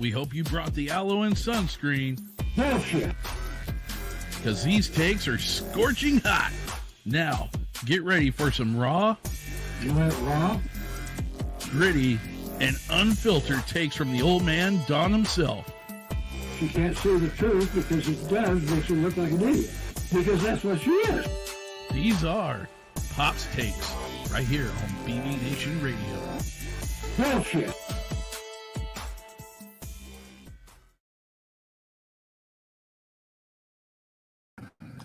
We hope you brought the aloe and sunscreen. Bullshit. Because these takes are scorching hot. Now, get ready for some raw, You want it raw? gritty, and unfiltered takes from the old man, Don himself. She can't say the truth because it does makes her look like an idiot. Because that's what she is. These are Pop's Takes, right here on BB Nation Radio. Bullshit.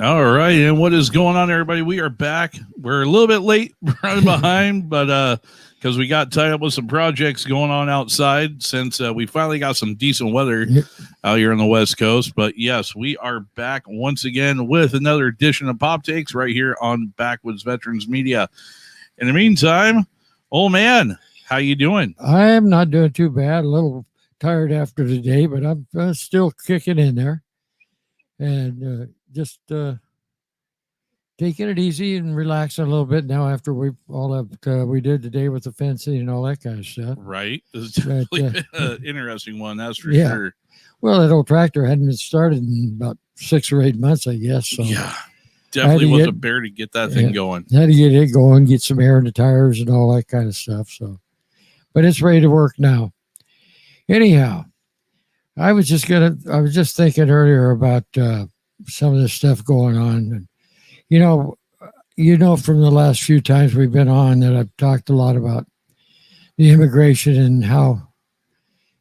All right, and what is going on, everybody? We are back. We're a little bit late, running behind, but because we got tied up with some projects going on outside since we finally got some decent weather out here on the West Coast. But yes, we are back once again with another edition of Pop Takes right here on Backwoods Veterans Media. In the meantime, old man, how you doing? I am not doing too bad. A little tired after the day, but I'm still kicking in there. And just taking it easy and relaxing a little bit now after we did today with the fencing and all that kind of stuff. Right. This is definitely been an interesting one, that's for sure. Well, that old tractor hadn't been started in about 6 or 8 months, I guess. So yeah, definitely was a bear to get that thing going. Had to get it going, get some air in the tires and all that kind of stuff. So, but it's ready to work now. Anyhow, I was just thinking earlier about some of this stuff going on. And, you know, from the last few times we've been on that I've talked a lot about the immigration and how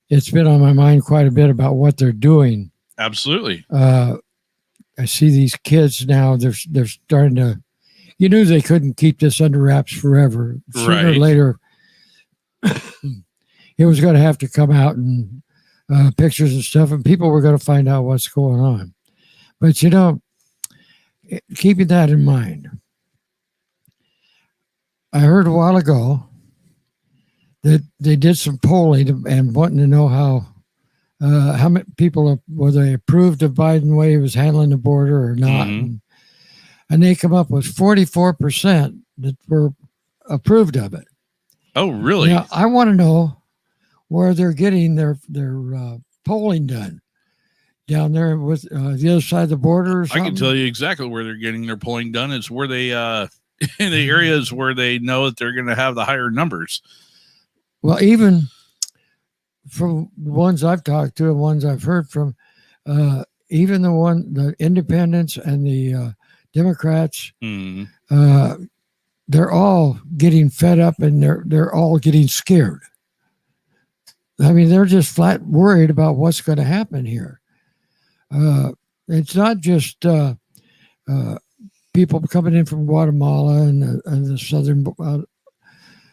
it's been on my mind quite a bit about what they're doing. Absolutely. I see these kids now, they're starting to, you knew they couldn't keep this under wraps forever. Sooner or later, it was going to have to come out and pictures and stuff, and people were going to find out what's going on. But, you know, keeping that in mind, I heard a while ago that they did some polling and wanting to know how many people were they approved of Biden way he was handling the border or not. Mm-hmm. And they come up with 44% that were approved of it. Oh, really? Now, I want to know where they're getting their polling done. Down there with the other side of the border or something? I can tell you exactly where they're getting their polling done. It's where they, in the areas where they know that they're going to have the higher numbers. Well, even from the ones I've talked to and ones I've heard from, even the independents and the Democrats, they're all getting fed up and they're all getting scared. I mean, they're just flat worried about what's going to happen here. It's not just people coming in from Guatemala and the southern,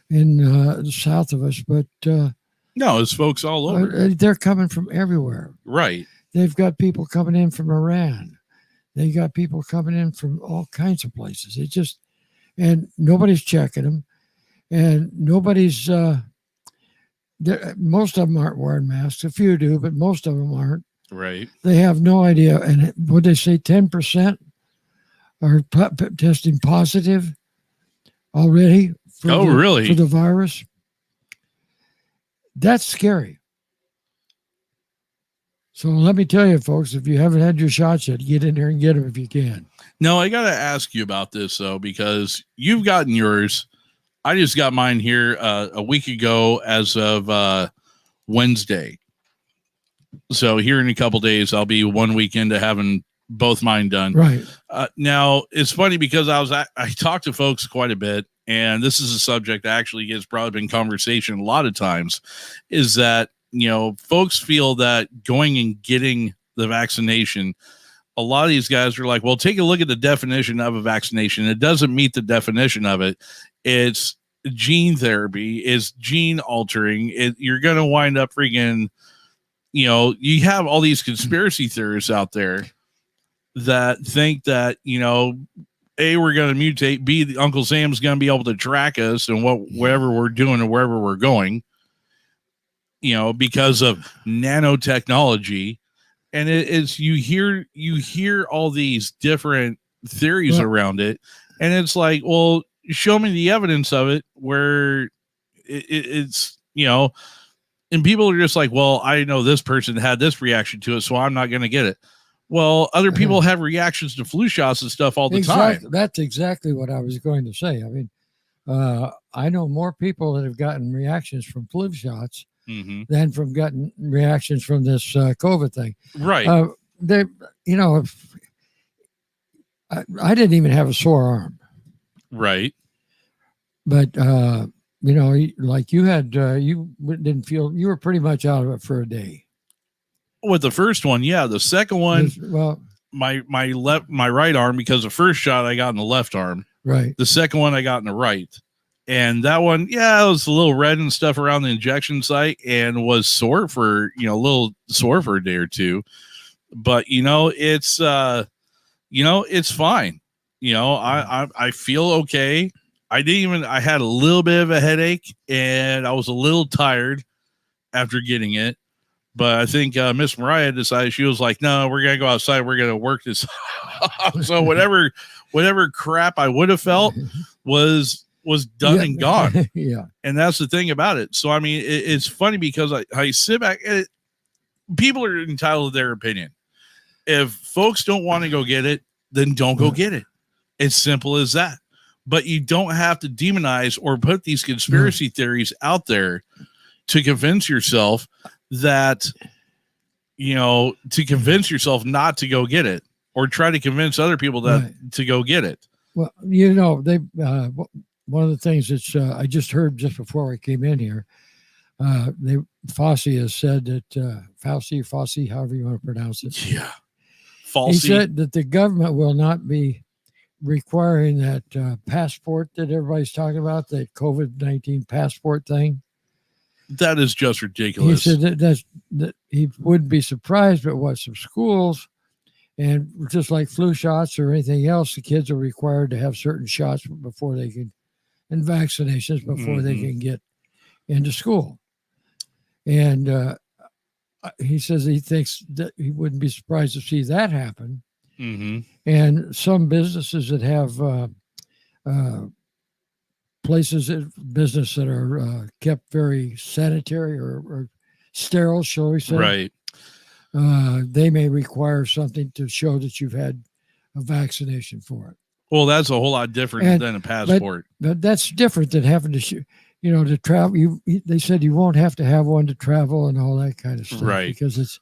in the south of us, but no, it's folks all over. They're coming from everywhere. Right. They've got people coming in from Iran. They got people coming in from all kinds of places. And nobody's checking them, and nobody's. Most of them aren't wearing masks. A few do, but most of them aren't. Right. They have no idea. And would they say 10% are testing positive already? Really? For the virus? That's scary. So let me tell you, folks, if you haven't had your shots yet, get in there and get them if you can. No, I got to ask you about this, though, because you've gotten yours. I just got mine here a week ago as of Wednesday. So here in a couple days, I'll be 1 week into having both mine done. Right. Now, it's funny because I talked to folks quite a bit, and this is a subject that actually gets brought up in conversation a lot of times, is that, you know, folks feel that going and getting the vaccination, a lot of these guys are like, well, take a look at the definition of a vaccination. It doesn't meet the definition of it. It's gene therapy, it's gene altering. You're going to wind up freaking, you know, you have all these conspiracy theorists out there that think that, you know, A, we're going to mutate, B, Uncle Sam's going to be able to track us and whatever we're doing and wherever we're going, you know, because of nanotechnology. And it's you hear all these different theories around it, and it's like, well, show me the evidence of it where it's, you know, And people are just like, well, I know this person had this reaction to it, so I'm not going to get it. Well, other people have reactions to flu shots and stuff all the time. That's exactly what I was going to say. I mean, I know more people that have gotten reactions from flu shots than from getting reactions from this COVID thing. Right. I didn't even have a sore arm. Right. But, like you had, you didn't feel, you were pretty much out of it for a day. With the first one, yeah. The second one, my right arm, because the first shot I got in the left arm. Right. The second one I got in the right. And that one, yeah, it was a little red and stuff around the injection site and was sore for, a little sore for a day or two. But, it's, it's fine. I feel okay. I had a little bit of a headache and I was a little tired after getting it. But I think Miss Mariah decided, she was like, no, we're going to go outside. We're going to work this. So whatever crap I would have felt was done and gone. Yeah. And that's the thing about it. So, I mean, it's funny because I sit back and people are entitled to their opinion. If folks don't want to go get it, then don't go get it. It's simple as that. But you don't have to demonize or put these conspiracy theories out there to convince yourself that, to convince yourself not to go get it, or try to convince other people that to go get it. Well, they, one of the things that's, I just heard just before I came in here, Fauci has said that, Fauci, however you want to pronounce it. Yeah. Fauci. He said that the government will not be requiring that passport that everybody's talking about, that COVID-19 passport thing. That is just ridiculous. He said that he wouldn't be surprised, but what some schools, and just like flu shots or anything else, the kids are required to have certain shots before they can, and vaccinations before they can get into school. And he says he thinks that he wouldn't be surprised to see that happen. And some businesses that have business that are kept very sanitary or sterile, shall we say? Right. They may require something to show that you've had a vaccination for it. Well, that's a whole lot different than a passport. But that's different than having to, to travel. They said you won't have to have one to travel and all that kind of stuff, right? Because it's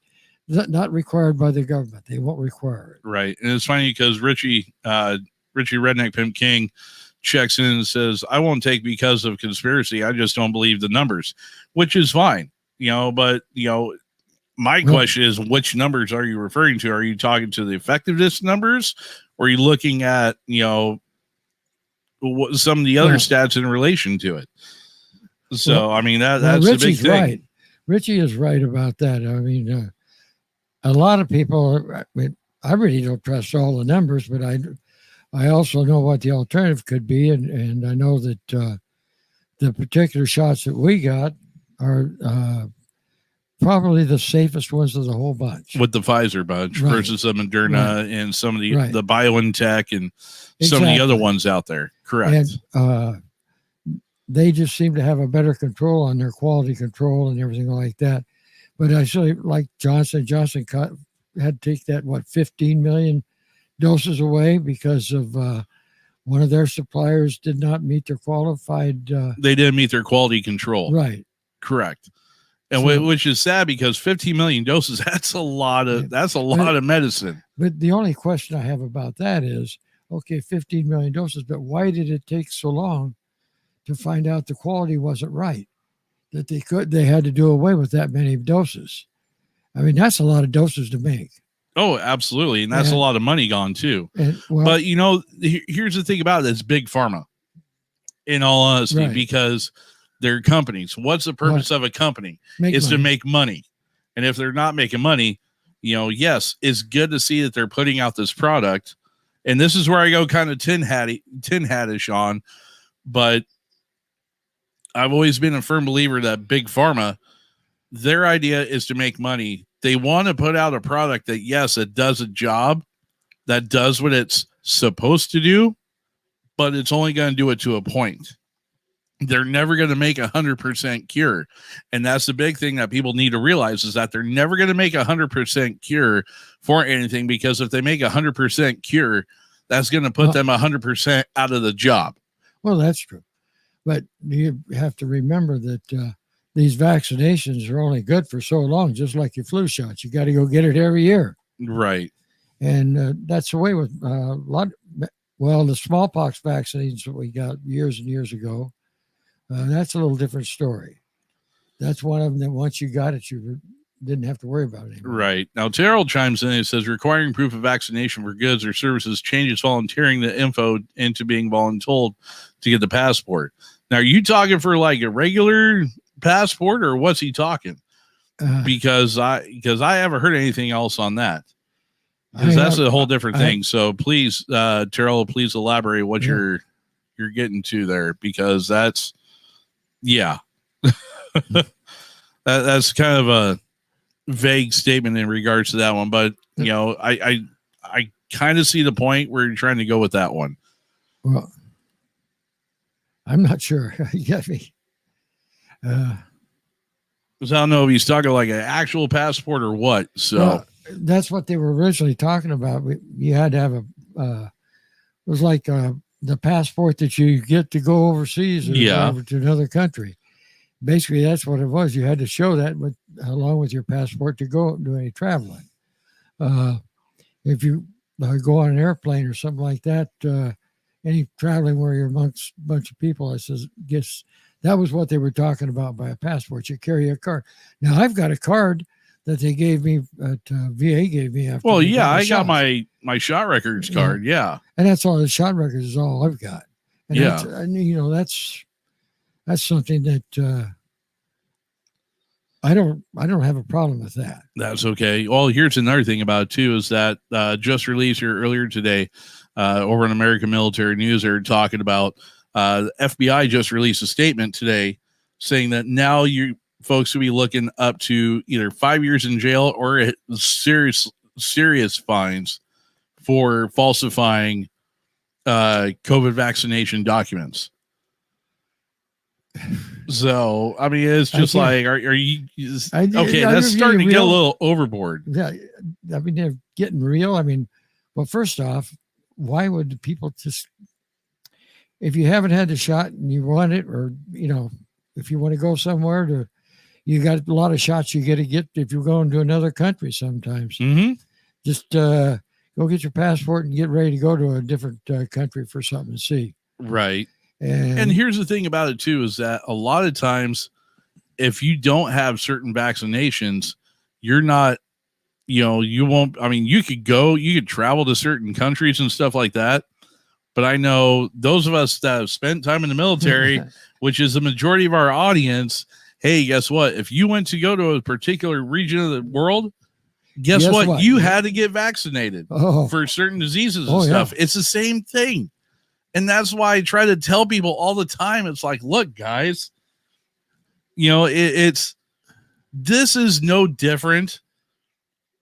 not required by the government. They won't require it. Right. And it's funny because Richie Redneck Pimp King checks in and says, I won't take because of conspiracy. I just don't believe the numbers, which is fine. But my question is, which numbers are you referring to? Are you talking to the effectiveness numbers, or are you looking at, what some of the other stats in relation to it? So, I mean, that's a big thing. Right. Richie is right about that. I mean, a lot of people, I really don't trust all the numbers, but I also know what the alternative could be. And I know that the particular shots that we got are probably the safest ones of the whole bunch. With the Pfizer bunch versus the Moderna and some of the BioNTech and some of the other ones out there. Correct. And they just seem to have a better control on their quality control and everything like that. But I say, like Johnson had to take that, 15 million doses away because of one of their suppliers did not meet their qualified. They didn't meet their quality control. Right. Correct. And which is sad because 15 million doses, that's a lot of medicine. But the only question I have about that is, okay, 15 million doses, but why did it take so long to find out the quality wasn't right? That they had to do away with that many doses. I mean, that's a lot of doses to make. Oh, absolutely. And that's a lot of money gone too. But here's the thing about it. It's big pharma, in all honesty, because they're companies. What's the purpose of a company? To make money. And if they're not making money, yes, it's good to see that they're putting out this product. And this is where I go kind of tin hat-ish on, but I've always been a firm believer that big pharma, their idea is to make money. They want to put out a product that, yes, it does a job, that does what it's supposed to do, but it's only going to do it to a point. they're never going to make 100% cure. And that's the big thing that people need to realize, is that they're never going to make 100% cure for anything, because if they make 100% cure, that's going to put them 100% out of the job. Well, that's true. But you have to remember that these vaccinations are only good for so long, just like your flu shots. You got to go get it every year. Right. And that's the way with the smallpox vaccines that we got years and years ago. That's a little different story. That's one of them that once you got it, you didn't have to worry about it anymore. Right. Now, Terrell chimes in and says, requiring proof of vaccination for goods or services changes volunteering the info into being voluntold to get the passport. Now, are you talking for like a regular passport, or what's he talking? Because I haven't heard anything else on that. Because that's a whole different thing. So please, Terrell, please elaborate what you're getting to there, because that's, that's kind of a vague statement in regards to that one. But I kind of see the point where you're trying to go with that one. Well, I'm not sure. You get me. Because I don't know if he's talking like an actual passport or what. So that's what they were originally talking about. You had to have it was like the passport that you get to go overseas or over to another country. Basically, that's what it was. You had to show that along with your passport to go do any traveling. If you go on an airplane or something like that, any traveling where you're amongst a bunch of people, guess that was what they were talking about by a passport. You carry a card. Now, I've got a card that they gave me, that VA gave me after. Well, I got my shot records card. Yeah. And that's all. The shot records is all I've got. And that's something that I don't have a problem with that. That's okay. Well, here's another thing about it too, is that just released here earlier today over in American Military News, they're talking about the FBI just released a statement today saying that now you folks will be looking up to either 5 years in jail or serious fines for falsifying COVID vaccination documents. So, I mean, it's just like, are you okay? That's starting to get a little overboard. Yeah, I mean, they're getting real. I mean, well, first off, why would people just, if you haven't had the shot and you want it, or if you want to go somewhere you got a lot of shots you got to get if you're going to another country sometimes. Mm-hmm. Just go get your passport and get ready to go to a different country for something to see. Right. And here's the thing about it too, is that a lot of times if you don't have certain vaccinations, you're not, you won't, I mean, you could travel to certain countries and stuff like that. But I know those of us that have spent time in the military, which is the majority of our audience, hey, guess what? If you went to go to a particular region of the world, guess what? You had to get vaccinated for certain diseases and stuff. Yeah. It's the same thing. And that's why I try to tell people all the time. It's like, look, guys, this is no different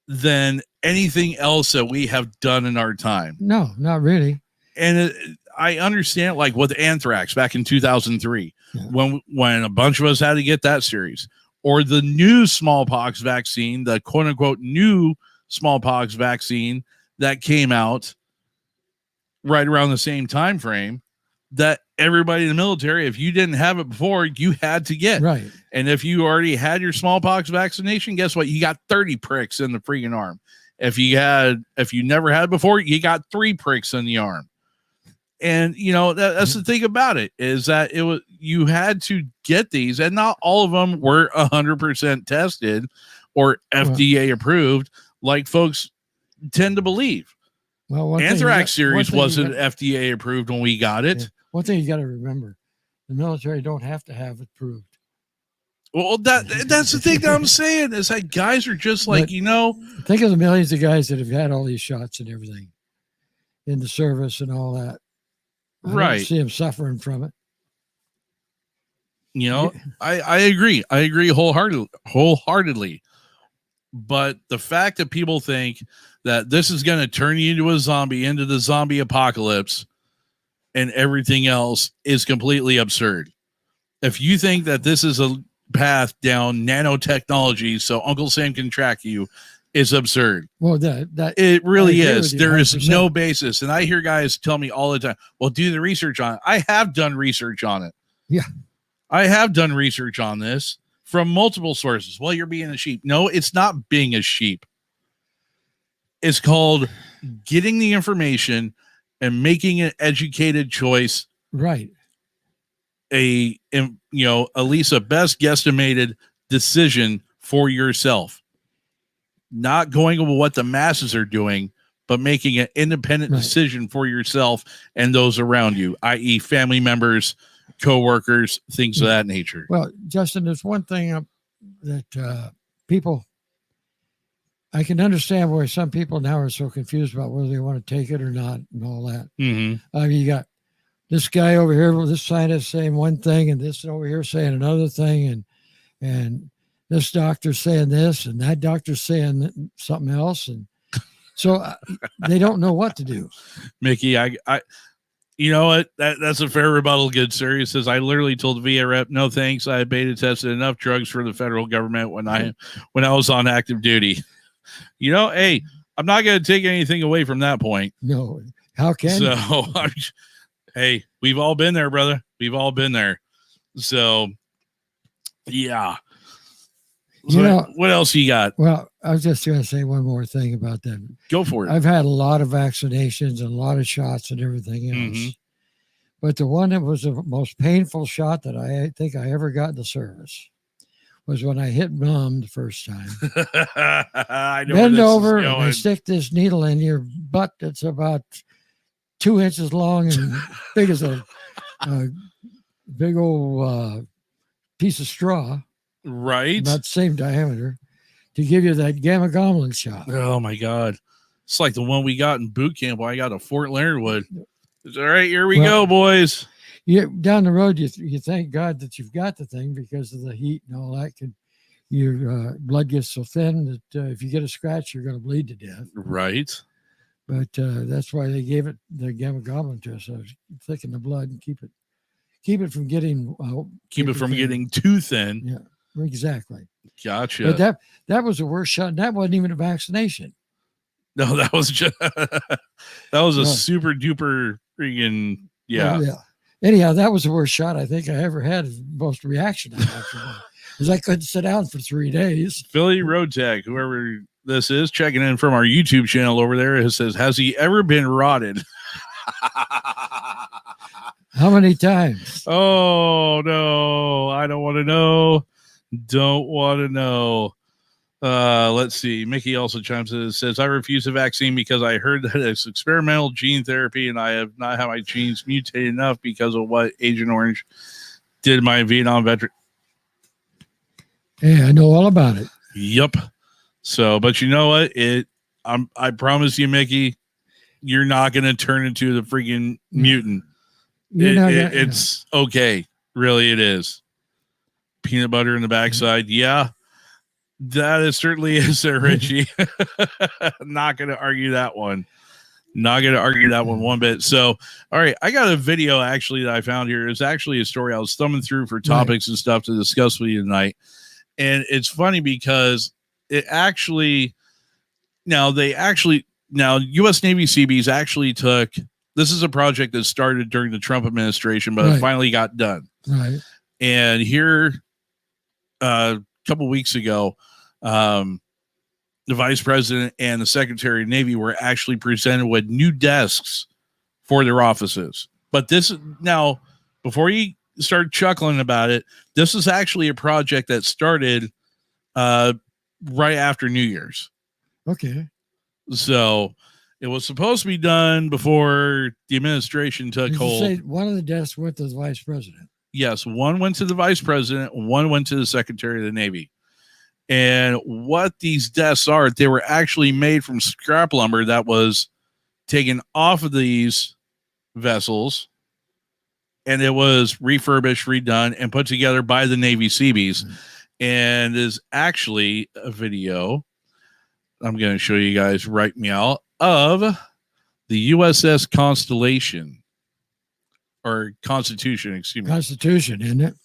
than anything else that we have done in our time. No, not really. And I understand, like with anthrax back in 2003, when a bunch of us had to get that series, or the new smallpox vaccine, the quote unquote new smallpox vaccine that came out right around the same time frame, that everybody in the military, if you didn't have it before, you had to get. Right. And if you already had your smallpox vaccination, guess what? You got 30 pricks in the freaking arm. If you never had before, you got 3 pricks in the arm. And that's the thing about it, is that you had to get these, and not all of them were 100% tested or FDA approved, like folks tend to believe. Well, Anthrax series wasn't FDA approved when we got it. Yeah. One thing you got to remember, the military don't have to have it proved. Well, that's the thing that I'm saying, is that guys are just like, think of the millions of guys that have had all these shots and everything in the service and all that. I don't see them suffering from it. I agree. I agree wholeheartedly. But the fact that people think that this is going to turn you into a zombie, into the zombie apocalypse, and everything else is completely absurd. If you think that this is a path down nanotechnology so Uncle Sam can track you, it's absurd. Well, that It really I agree is. with you There is 100%. no basis. And I hear guys tell me all the time, well, do the research on it. I have done research on it. Yeah. I have done research on this from multiple sources. Well, you're being a sheep. No, it's not being a sheep. It's called getting the information and making an educated choice, right. at least a best guesstimated decision for yourself. Not going with what the masses are doing, but making an independent decision for yourself and those around you, i.e. family members, co-workers, things of that nature. Well, Justin, there's one thing that people, I can understand why some people now are so confused about whether they want to take it or not and all that. Mm-hmm. You got this guy over here, this scientist saying one thing, and this over here saying another thing, and this doctor's saying this, and that doctor's saying something else, and so they don't know what to do. Mickey, I you know what? That's a fair rebuttal, good sir. He says, I literally told the VA rep, no thanks. I beta tested enough drugs for the federal government when I was on active duty. Hey, I'm not going to take anything away from that point. No, how can you? Hey, we've all been there, brother. We've all been there. So, yeah. So what else you got? Well, I was just going to say one more thing about that. Go for it. I've had a lot of vaccinations and a lot of shots and everything else. Mm-hmm. But the one that was the most painful shot that I think I ever got in the service was when I hit mom the first time. I know Bend over and they stick this needle in your butt that's about 2 inches long and big as a big old piece of straw. Right. About the same diameter to give you that gamma globulin shot. Oh, my God. It's like the one we got in boot camp when I got to Fort Leonard Wood. It's all right, here we go, boys. Down the road, you thank God that you've got the thing because of the heat and all that. Your blood gets so thin that if you get a scratch, you're going to bleed to death. Right. But that's why they gave it the gamma globulin to us. So thicken the blood and keep it from getting getting too thin. Yeah. Exactly. Gotcha. But that was the worst shot. That wasn't even a vaccination. No, that was just a super duper freaking yeah. Well, yeah. Anyhow, that was the worst shot I think I ever had. Most reaction I had because I couldn't sit down for 3 days. Philly Road Tag, whoever this is, checking in from our YouTube channel over there, it says, "Has he ever been rotted?" How many times? Oh no, I don't want to know. Don't want to know. Let's see. Mickey also chimes in and says, I refuse the vaccine because I heard that it's experimental gene therapy and I have not had my genes mutated enough because of what Agent Orange did to my Vietnam veteran. Hey, I know all about it. Yep. So, but you know what? I promise you, Mickey, you're not going to turn into the freaking mutant. It's okay. Really, it is. Peanut butter in the backside. Yeah, that is certainly is there, Richie. Not going to argue that one. Not going to argue that one bit. So, all right, I got a video actually that I found here. It's actually a story I was thumbing through for topics and stuff to discuss with you tonight. And it's funny because it actually, now U.S. Navy Seabees actually took, this is a project that started during the Trump administration, but it finally got done. Right. And here, a couple weeks ago, the vice president and the secretary of Navy were actually presented with new desks for their offices. But this now, before you start chuckling about it, this is actually a project that started right after New Year's. Okay. So it was supposed to be done before the administration took hold. You say one of the desks went to the vice president. Yes, one went to the vice president, one went to the secretary of the Navy. And what these desks are, they were actually made from scrap lumber that was taken off of these vessels, and it was refurbished, redone, and put together by the Navy Seabees. Mm-hmm. And is actually a video I'm going to show you guys right now of the USS Constellation. Or Constitution, excuse me. Constitution, isn't it?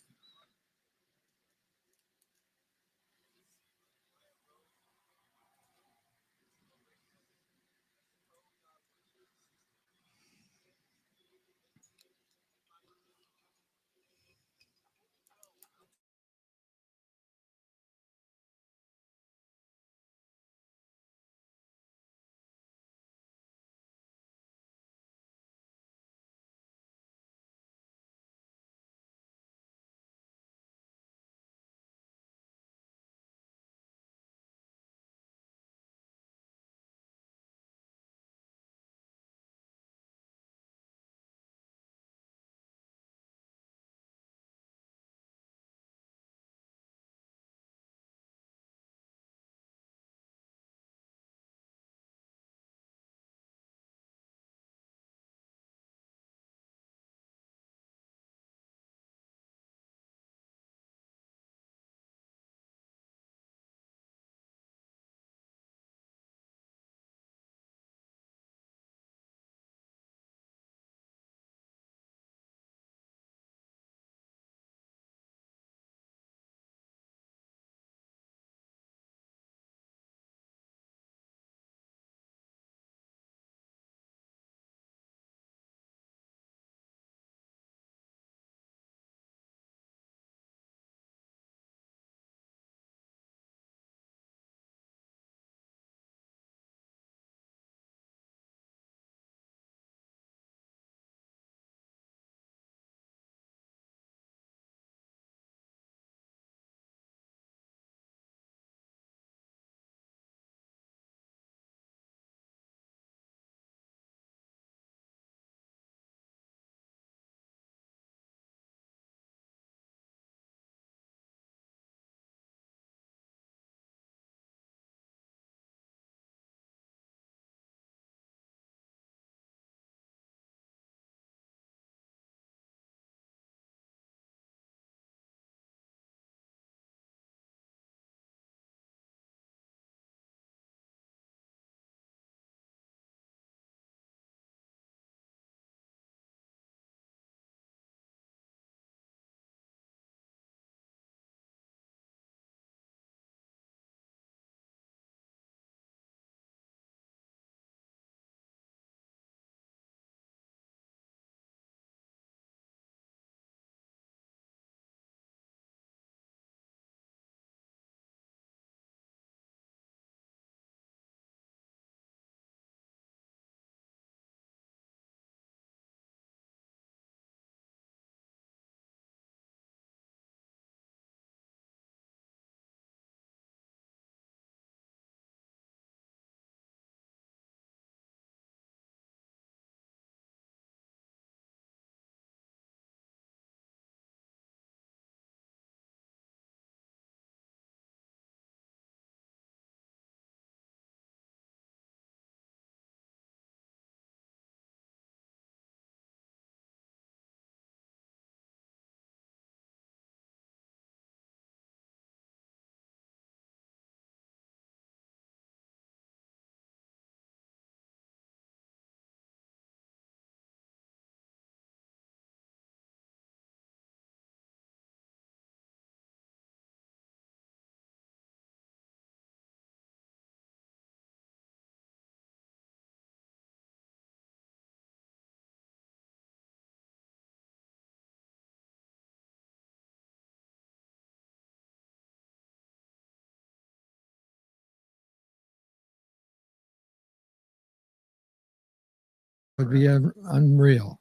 would be unreal.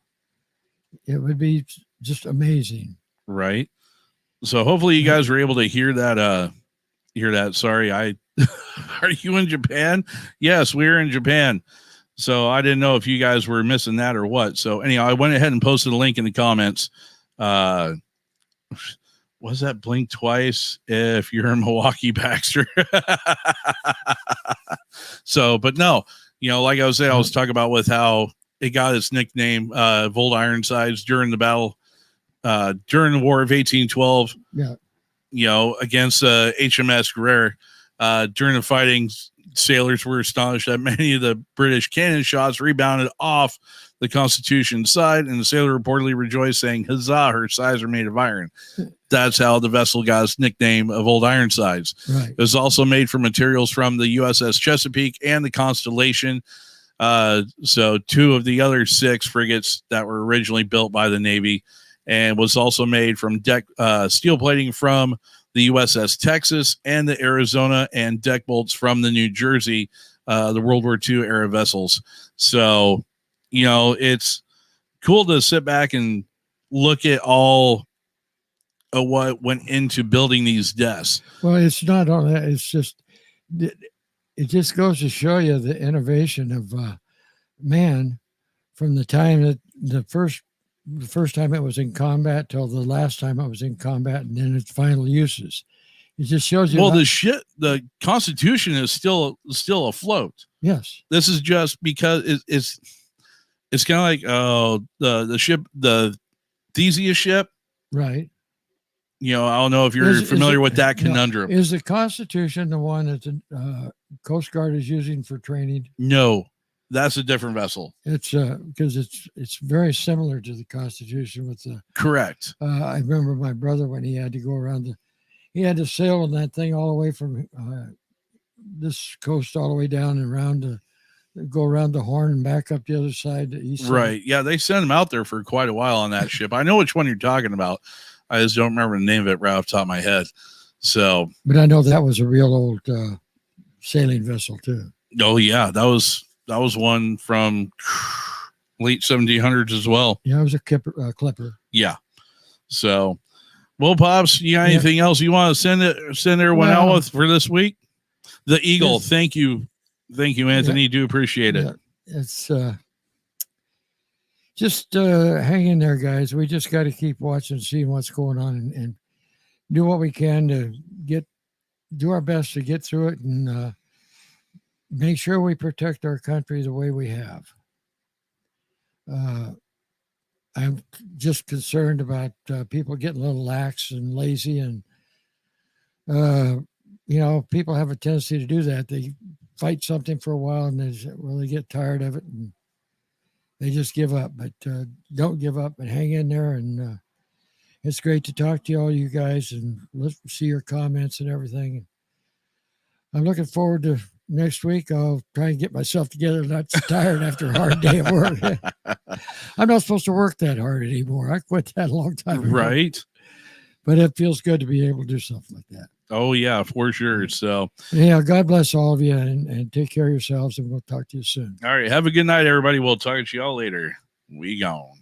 It would be just amazing. Right. So hopefully you guys were able to hear that. Sorry, are you in Japan? Yes, we're in Japan. So I didn't know if you guys were missing that or what. So anyhow, I went ahead and posted a link in the comments. Was that blink twice if you're in Milwaukee, Baxter? So, but no, like I was saying, I was talking about with how it got its nickname, Volt Ironsides, during the battle, during the War of 1812. Yeah. Against HMS Guerrero. During the fighting, sailors were astonished that many of the British cannon shots rebounded off the Constitution's side, and the sailor reportedly rejoiced, saying, "Huzzah, her sides are made of iron." That's how the vessel got its nickname of Old Ironsides. Right. It was also made from materials from the USS Chesapeake and the Constellation. So 2 of the other 6 frigates that were originally built by the Navy, and was also made from steel plating from the USS Texas and the Arizona, and deck bolts from the New Jersey, the World War II era vessels. So, it's cool to sit back and look at all of what went into building these desks. Well, it's not all that. It's just, it just goes to show you the innovation of man from the time that the first time it was in combat till the last time it was in combat, and then its final uses. It just shows you. Well, the Constitution is still afloat. Yes. This is just because it's kind of like the ship, the Theseus ship. Right. I don't know if you're familiar with that conundrum. Is the Constitution the one that the Coast Guard is using for training? No, that's a different vessel. It's because it's very similar to the Constitution with the. Correct. I remember my brother when he had to go around he had to sail on that thing all the way from this coast all the way down and around to go around the Horn and back up the other side to east. Right. Yeah, they sent him out there for quite a while on that ship. I know which one you're talking about. I just don't remember the name of it right off the top of my head. So, but I know that was a real old sailing vessel too. Oh yeah, that was one from late 1700s as well. Yeah, it was a clipper. Yeah. So, well, Pops, you got anything else you want to send everyone out with for this week? The Eagle. Thank you, Anthony. Yeah, do appreciate it. Yeah, it's just hang in there, guys. We just got to keep watching, seeing what's going on, and do what we can to do our best to get through it, and make sure we protect our country the way we have. I'm just concerned about people getting a little lax and lazy, and people have a tendency to do that. They fight something for a while, and they get tired of it, and they just give up. But don't give up, and hang in there. And it's great to talk to all you guys, and let's see your comments and everything. I'm looking forward to next week. I'll try and get myself together, not tired after a hard day of work. I'm not supposed to work that hard anymore. I quit that a long time ago. Right. But it feels good to be able to do something like that. Oh, yeah, for sure. So, yeah, God bless all of you, and take care of yourselves, and we'll talk to you soon. All right. Have a good night, everybody. We'll talk to you all later. We gone.